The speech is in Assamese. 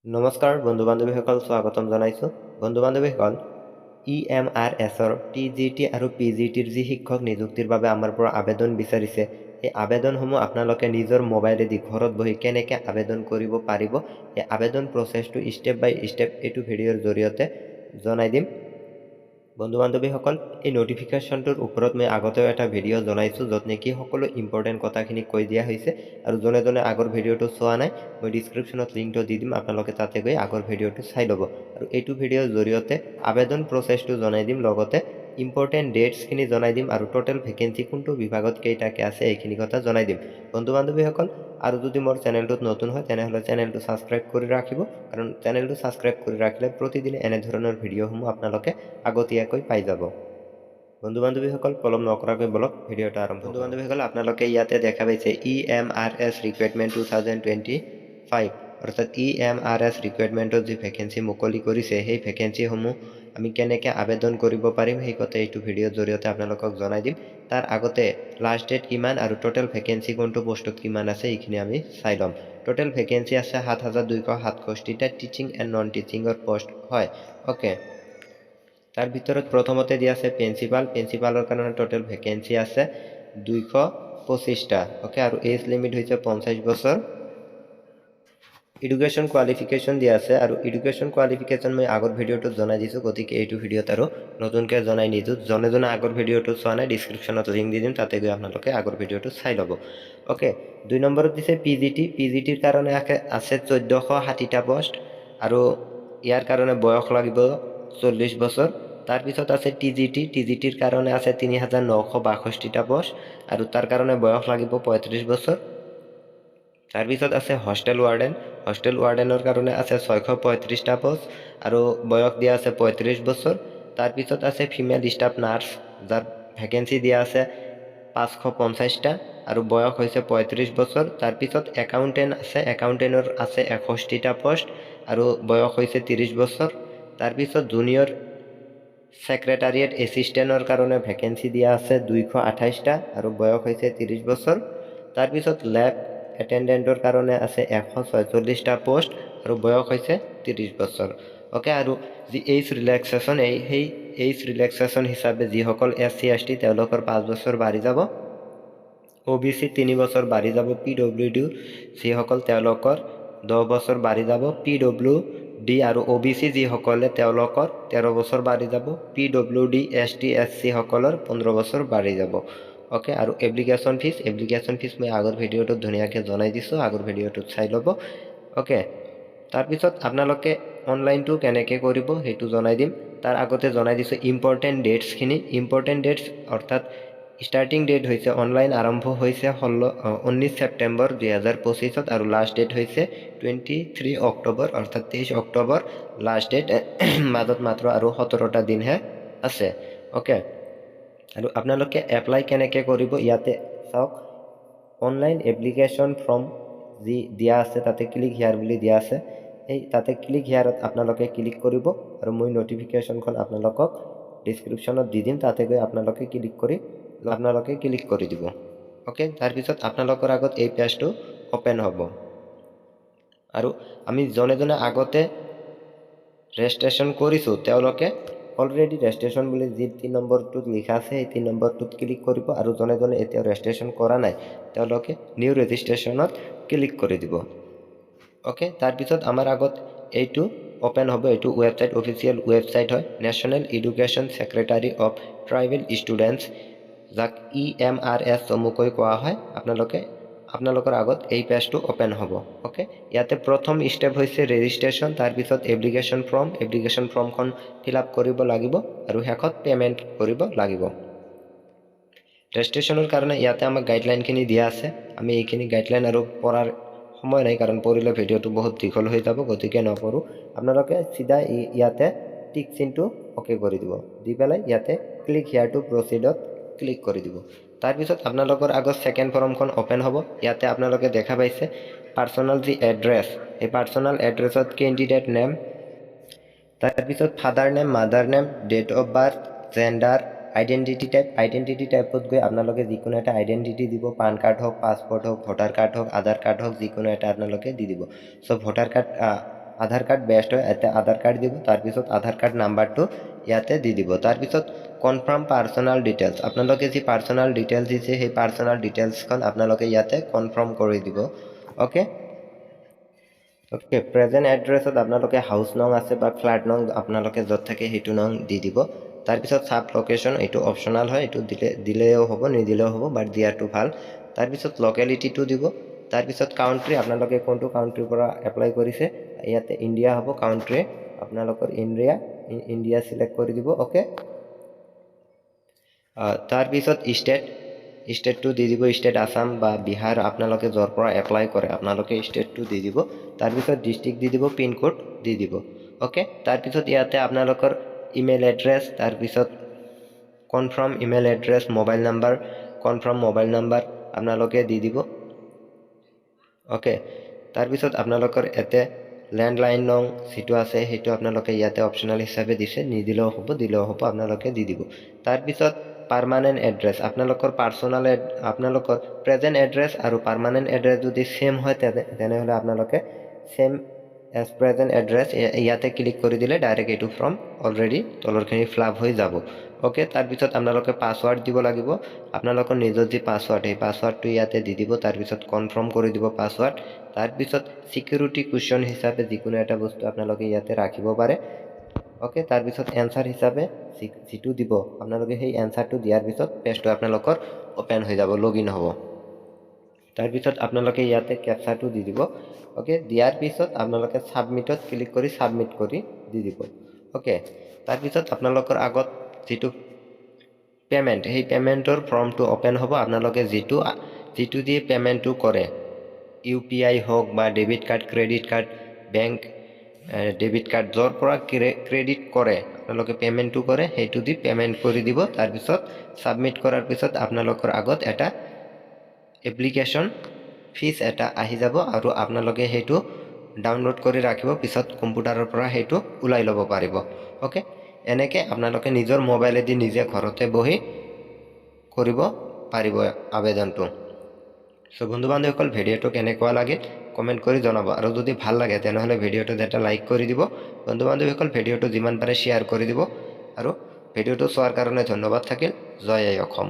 নমস্কাৰ বন্ধু বান্ধৱীসকল, স্বাগতম জনাইছোঁ। বন্ধু বান্ধৱীসকল, EMRSৰ TGT আৰু PGTৰ যি শিক্ষক নিযুক্তিৰ বাবে আমাৰ পৰা আবেদন বিচাৰিছে, সেই আবেদনসমূহ আপোনালোকে নিজৰ মোবাইলেদি ঘৰত বহি কেনেকৈ আবেদন কৰিব পাৰিব, এই আবেদন প্ৰচেছটো ষ্টেপ বাই ষ্টেপ এইটো ভিডিঅ'ৰ জৰিয়তে জনাই দিম। বন্ধু বান্ধৱীসকল, এই নটিফিকেশ্যনটোৰ ওপৰত মই আগতেও এটা ভিডিঅ' জনাইছোঁ, য'ত নেকি সকলো ইম্পৰ্টেণ্ট কথাখিনি কৈ দিয়া হৈছে। আৰু যোনে আগৰ ভিডিঅ'টো চোৱা নাই, মই ডিছক্ৰিপশ্যনত লিংকটো দি দিম, আপোনালোকে তাতে গৈ আগৰ ভিডিঅ'টো চাই ল'ব। আৰু এইটো ভিডিঅ'ৰ জৰিয়তে আবেদন প্ৰচেছটো জনাই দিম, লগতে ইম্পৰ্টেণ্ট ডেটছখিনি জনাই দিম, আৰু টোটেল ভেকেঞ্চি কোনটো বিভাগত কেইটাকৈ আছে এইখিনি কথা জনাই দিম। বন্ধু বান্ধৱীসকল, আৰু যদি মোৰ চেনেলটোত নতুন হয় তেনেহ'লে চেনেলটো ছাবস্ক্ৰাইব কৰি ৰাখিব, কাৰণ চেনেলটো ছাবস্ক্ৰাইব কৰি ৰাখিলে প্ৰতিদিনে এনেধৰণৰ ভিডিঅ'সমূহ আপোনালোকে আগতীয়াকৈ পাই যাব। বন্ধু বান্ধৱীসকল, পলম নকৰাকৈ বলক ভিডিঅ'টো আৰম্ভ। বন্ধু বান্ধৱীসকল, আপোনালোকে ইয়াতে দেখা পাইছে EMRS ৰিক্ৰুইটমেণ্ট 2025, অৰ্থাৎ EMRS ৰিক্ৰুইটমেণ্টত যি ভেকেঞ্চি মুকলি কৰিছে, সেই ভেকেঞ্চিসমূহ আমি কেনেকৈ আবেদন কৰিব পাৰিম সেই কথা এইটো ভিডিঅ'ৰ জৰিয়তে আপোনালোকক জনাই দিম। তাৰ আগতে লাষ্ট ডেট কিমান আৰু টোটেল ভেকেঞ্চি কোনটো পোষ্টত কিমান আছে এইখিনি আমি চাই ল'ম। টোটেল ভেকেঞ্চি আছে 7267টা টিচিং এণ্ড নন টিচিঙৰ পোষ্ট হয়। অ'কে, তাৰ ভিতৰত প্ৰথমতে দিয়া আছে প্ৰিন্সিপালৰ কাৰণে টোটেল ভেকেঞ্চি আছে 225টা। অ'কে, আৰু এজ লিমিট হৈছে 50 বছৰ। এডুকেশ্যন কোৱালিফিকেশ্যন দিয়া আছে, আৰু এডুকেশ্যন কোৱালিফিকেশ্যন মই আগৰ ভিডিঅ'টোত জনাই দিছোঁ, গতিকে এইটো ভিডিঅ'ত আৰু নতুনকৈ জনাই নিদিওঁ। যোনে আগৰ ভিডিঅ'টো চোৱা নাই, ডিছক্ৰিপশ্যনত লিংক দি দিম, তাতে গৈ আপোনালোকে আগৰ ভিডিঅ'টো চাই ল'ব। অ'কে, 2 নম্বৰত দিছে PGTৰ কাৰণে আছে 1460টা পোষ্ট, আৰু ইয়াৰ কাৰণে বয়স লাগিব 40 বছৰ। তাৰপিছত আছে TGTৰ কাৰণে আছে 3962টা পোষ্ট, আৰু তাৰ কাৰণে বয়স লাগিব 35 বছৰ। তাৰপিছত আছে হোষ্টেল ৱাৰ্ডেনৰ কাৰণে আছে 635টা পোষ্ট, আৰু বয়স দিয়া আছে 35 বছৰ। তাৰপিছত আছে ফিমেল ষ্টাফ নাৰ্ছ, যাৰ ভেকেঞ্চি দিয়া আছে 550টা, আৰু বয়স হৈছে 35 বছৰ। তাৰপিছত একাউণ্টেণ্টৰ আছে 61টা পোষ্ট, আৰু বয়স হৈছে 30 বছৰ। তাৰপিছত জুনিয়ৰ ছেক্ৰেটাৰিয়েট এছিষ্টেণ্টৰ কাৰণে ভেকেঞ্চি দিয়া আছে 228টা, আৰু বয়স হৈছে 30 বছৰ। তাৰপিছত লেব এটেণ্ডেণ্টৰ কাৰণে আছে 146টা পোষ্ট, আৰু বয়স হৈছে 30 বছৰ। অ'কে, আৰু যি এইজ ৰিলেক্সেশ্যন, সেই এইজ ৰিলেক্সেশ্যন হিচাপে যিসকল SC ST তেওঁলোকৰ 5 বছৰ বাঢ়ি যাব, OBC 3 বছৰ বাঢ়ি যাব, PWD যিসকল তেওঁলোকৰ 10 বছৰ বাঢ়ি যাব, PWD আৰু OBC যিসকলে তেওঁলোকৰ 13 বছৰ বাঢ়ি যাব, PWD ST SC সকলৰ 15 বছৰ বাঢ়ি যাব। অ'কে, আৰু এপ্লিকেশ্যন ফিজ মই আগৰ ভিডিঅ'টোত ধুনীয়াকৈ জনাই দিছোঁ, আগৰ ভিডিঅ'টোত চাই ল'ব। অ'কে, তাৰপিছত আপোনালোকে অনলাইনটো কেনেকৈ কৰিব সেইটো জনাই দিম। তাৰ আগতে জনাই দিছোঁ ইম্পৰ্টেণ্ট ডেটছখিনি। ইম্পৰ্টেণ্ট ডেটছ অৰ্থাৎ ষ্টাৰ্টিং ডেট হৈছে, অনলাইন আৰম্ভ হৈছে 19 ছেপ্টেম্বৰ 2025, আৰু লাষ্ট ডেট হৈছে 23 অক্টোবৰ, অৰ্থাৎ 23 অক্টোবৰ লাষ্ট ডেট। মাজত মাত্ৰ আৰু 17টা দিনহে আছে। অ'কে, আৰু আপোনালোকে এপ্লাই কেনেকৈ কৰিব ইয়াতে চাওক। অনলাইন এপ্লিকেশ্যন ফৰ্ম যি দিয়া আছে তাতে ক্লিক হিয়াৰ বুলি দিয়া আছে, এই তাতে ক্লিক হিয়াৰত আপোনালোকে ক্লিক কৰিব, আৰু মই নটিফিকেশ্যনখন আপোনালোকক ডিছক্ৰিপশ্যনত দি দিম, তাতে গৈ আপোনালোকে ক্লিক কৰি দিব। অ'কে, তাৰপিছত আপোনালোকৰ আগত এই পেজটো অ'পেন হ'ব, আৰু আমি যোনে আগতে ৰেজিষ্ট্ৰেশ্যন কৰিছোঁ তেওঁলোকে অলৰেডি ৰেজিষ্ট্ৰেশ্যন বুলি যি 3 নম্বৰটোত লিখা আছে সেই 3 নম্বৰটোত ক্লিক কৰিব, আৰু যোনে এতিয়াও ৰেজিষ্ট্ৰেশ্যন কৰা নাই তেওঁলোকে নিউ ৰেজিষ্ট্ৰেশ্যনত ক্লিক কৰি দিব। অ'কে, তাৰপিছত আমাৰ আগত এইটো অ'পেন হ'ব। এইটো ৱেবছাইট অফিচিয়েল ৱেবছাইট হয়, national education secretary of tribal students, যাক EMRS চমুকৈ কোৱা হয়। আপোনালোকৰ আগত এই পেজটো অ'পেন হ'ব। অ'কে, ইয়াতে প্ৰথম ষ্টেপ হৈছে ৰেজিষ্ট্ৰেশ্যন, তাৰপিছত এপ্লিকেশ্যন ফৰ্মখন ফিল আপ কৰিব লাগিব, আৰু শেষত পে'মেণ্ট কৰিব লাগিব। ৰেজিষ্ট্ৰেশ্যনৰ কাৰণে ইয়াতে আমাক গাইডলাইনখিনি দিয়া আছে। আমি এইখিনি গাইডলাইন আৰু পঢ়াৰ সময় নাই, কাৰণ পঢ়িলে ভিডিঅ'টো বহুত দীঘল হৈ যাব, গতিকে নপঢ়োঁ। আপোনালোকে চিধা ইয়াতে টিক চিনটো অ'কে কৰি দিব, দি পেলাই ইয়াতে ক্লিক হিয়াৰ টু প্ৰচিডত ক্লিক কৰি দিব। তাৰপিছত আপোনালোকৰ আগত ছেকেণ্ড ফৰ্মখন অ'পেন হ'ব। ইয়াতে আপোনালোকে দেখা পাইছে পাৰ্চনেল যি এড্ৰেছ, এই পাৰ্চনেল এড্ৰেছত কেণ্ডিডেট নেম, তাৰপিছত father name, mother name, date of birth, gender, identity টাইপত গৈ আপোনালোকে যিকোনো এটা আইডেণ্টিটি দিব। পান কাৰ্ড হওক, পাছপৰ্ট হওক, ভোটাৰ কাৰ্ড হওক, আধাৰ কাৰ্ড হওক, যিকোনো এটা আপোনালোকে দি দিব। So' voter card Aadhaar card best হয় ইয়াতে আধাৰ কাৰ্ড দিব তাৰপিছত আধাৰ কাৰ্ড নাম্বাৰটো ইয়াতে দি দিব তাৰপিছত কনফাৰ্ম পাৰ্সোনাল ডিটেইলছ আপোনালোকে যি পাৰ্সোনাল ডিটেইলছ দিছে সেই পাৰ্সোনাল ডিটেইলছখন আপোনালোকে ইয়াতে কনফাৰ্ম কৰি দিব ওকে ওকে প্ৰেজেন্ট এড্ৰেছত আপোনালোকে হাউস নং আছে বা ফ্ল্যাট নং আপোনালোকে য'ত থাকে সেইটো নং দি দিব তাৰপিছত সাব লোকেশন এইটো অপশনাল হয় এইটো দিলেও হ'ব নিদিলেও হ'ব বাট দিয়াটো ভাল তাৰপিছত লোকেলিটিটো দিব তাৰপিছত কাউন্ট্ৰি আপোনালোকে কোনটো কাউন্ট্ৰিৰ পৰা এপ্লাই কৰিছে ইয়াতে ইন্ডিয়া হ'ব কাউন্ট্ৰি আপোনালোকৰ ইন্ডিয়া সিলেক্ট কৰি দিব ওকে তাৰপিছত স্টেটটো দি দিব স্টেট আসাম বা বিহাৰ আপোনালোকে য'ৰ পৰা এপ্লাই কৰে আপোনালোকে স্টেটটো দি দিব তাৰপিছত ডিস্ট্ৰিক্ট দি দিব পিন কোড দি দিব ওকে তাৰপিছত ইয়াতে আপোনালোকৰ ইমেইল এড্ৰেছ তাৰপিছত confirm email address mobile number confirm mobile number আপোনালোকে দি দিব ওকে তাৰপিছত আপোনালোকৰ এতে ল্যান্ডলাইন নং সিটো আছে সেইটো আপোনালোকে ইয়াতে অপশনাল হিচাপে দিছে নিদিলেও হ'ব দিলেও হ'ব আপোনালোকে দি দিব তাৰপিছত পাৰ্মানেন্ট এড্ৰেছ আপোনালোকৰ পাৰ্সোনাল আপোনালোকৰ প্ৰেজেন্ট এড্ৰেছ আৰু পাৰ্মানেন্ট এড্ৰেছ যদি সেম হয় তেনেহলে আপোনালোকে সেম এজ প্ৰেজেন্ট এড্ৰেছ ইয়াতে ক্লিক কৰি দিলে ডাইৰেক্ট এইটো ফৰ্ম অলৰেডি তলৰখিনি ফ্লাপ হৈ যাব ওকে তাৰপিছত আপোনালোকে পাসওয়াৰ্ড দিব লাগিব আপোনালোকৰ নিজৰ যি পাসওয়াৰ্ড এই পাসওয়াৰ্ডটো ইয়াতে দি দিব তাৰপিছত কনফাৰ্ম কৰি দিব পাসওয়াৰ্ড তাৰপিছত সিকিউৰিটি কুৱেশ্যন হিচাপে যিকোনো এটা বস্তু আপোনালোকে ইয়াতে ৰাখিব পাৰে ওকে তাৰপিছত এনসাৰ হিচাপে যেটো দিব আপোনালোকে সেই এনসাৰটো দিয়াৰ পিছত পেজটো আপোনালোকৰ ওপেন হৈ যাব লগইন হ'ব তাৰপিছত আপোনালোকে ইয়াতে ক্যাপচাটো দি দিব ওকে দিয়াৰ পিছত আপোনালোকে সাবমিটত ক্লিক কৰি সাবমিট কৰি দি দিব ওকে তাৰপিছত আপোনালোকৰ আগত যেটো পেমেন্ট সেই পেমেন্টৰ ফৰ্মটো ওপেন হ'ব আপোনালোকে যেটো দি পেমেন্টটো কৰে ইউপিআই হোক বা debit card credit card bank debit card য'ৰ পৰা ক্ৰেডিট কৰে আপোনালোকে পেমেন্টটো কৰে সেইটো দি পেমেন্ট কৰি দিব তাৰপিছত সাবমিট কৰাৰ পিছত আপোনালোকৰ আগত এটা এপ্লিকেশন ফিজ এটা আহি যাব আৰু আপোনালোকে সেইটো ডাউনলোড কৰি ৰাখিব পিছত কম্পিউটাৰৰ পৰা সেইটো উলাই ল'ব পাৰিব ওকে এনেকে আপোনালোকে নিজৰ মোবাইলেদি নিজে ঘৰতে বহি কৰিব পাৰিব আবেদনটো সো বন্ধু বান্ধৱীসকল ভিডিঅ'টো কেনেকুৱা লাগে কমেন্ট কৰি জনাব আৰু যদি ভাল লাগে তেনেহলে ভিডিঅ'টো এটা লাইক কৰি দিব বন্ধু বান্ধৱীসকল ভিডিঅ'টো যিমান পাৰে শ্বেয়াৰ কৰি দিব আৰু ভিডিঅ'টো চোৱাৰ কাৰণে ধন্যবাদ থাকিল জয় আই অসম